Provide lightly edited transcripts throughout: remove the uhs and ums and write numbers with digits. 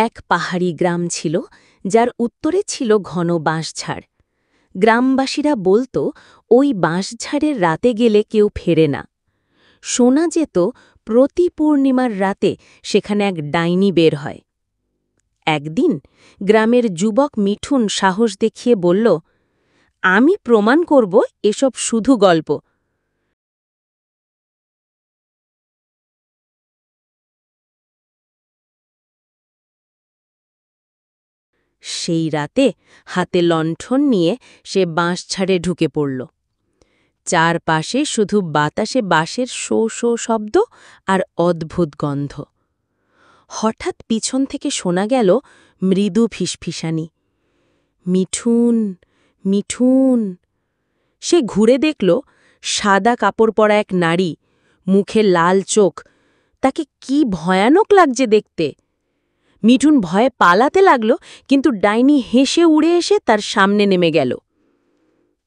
এক পাহাড়ি গ্রাম ছিল, যার উত্তরে ছিল ঘন বাঁশঝাড়। গ্রামবাসীরা বলত ওই বাঁশঝাড়ের রাতে গেলে কেউ ফেরে না। শোনা যেত প্রতি পূর্ণিমার রাতে সেখানে এক ডাইনি বের হয়। একদিন গ্রামের যুবক মিঠুন সাহস দেখিয়ে বলল, আমি প্রমাণ করব এসব শুধু গল্প। সেই রাতে হাতে লণ্ঠন নিয়ে সে বাঁশঝাড়ে ঢুকে পড়ল। চারপাশে শুধু বাতাসে বাঁশের শো শো শব্দ আর অদ্ভুত গন্ধ। হঠাৎ পিছন থেকে শোনা গেল মৃদু ফিসফিসানি, মিঠুন, মিঠুন। সে ঘুরে দেখল সাদা কাপড় পরা এক নারী, মুখে লাল চোখ। তাকে কি ভয়ানক লাগছে দেখতে! মিঠুন ভয়ে পালাতে লাগল, কিন্তু ডাইনি হেসে উড়ে এসে তার সামনে নেমে গেল।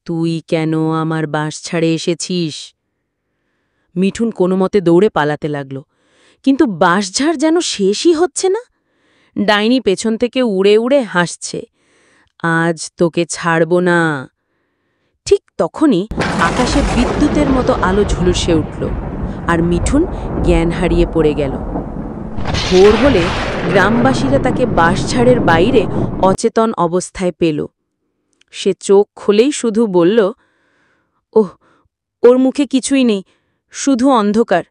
তুই কেন আমার বাঁশঝাড়ে এসেছিস? মিঠুন কোনো মতে দৌড়ে পালাতে লাগল, কিন্তু বাঁশঝাড় যেন শেষই হচ্ছে না। ডাইনি পেছন থেকে উড়ে উড়ে হাসছে, আজ তোকে ছাড়ব না। ঠিক তখনই আকাশে বিদ্যুতের মতো আলো ঝুলসে উঠল, আর মিঠুন জ্ঞান হারিয়ে পড়ে গেল। ভোর হলে গ্রামবাসীরা তাকে বাঁশঝাড়ের বাইরে অচেতন অবস্থায় পেল। সে চোখ খুলেই শুধু বলল, ওহ, ওর মুখে কিছুই নেই, শুধু অন্ধকার।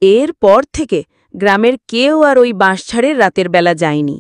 এরপর থেকে গ্রামের কেউ আর ওই বাঁশঝাড়ের রাতের বেলা যায়নি।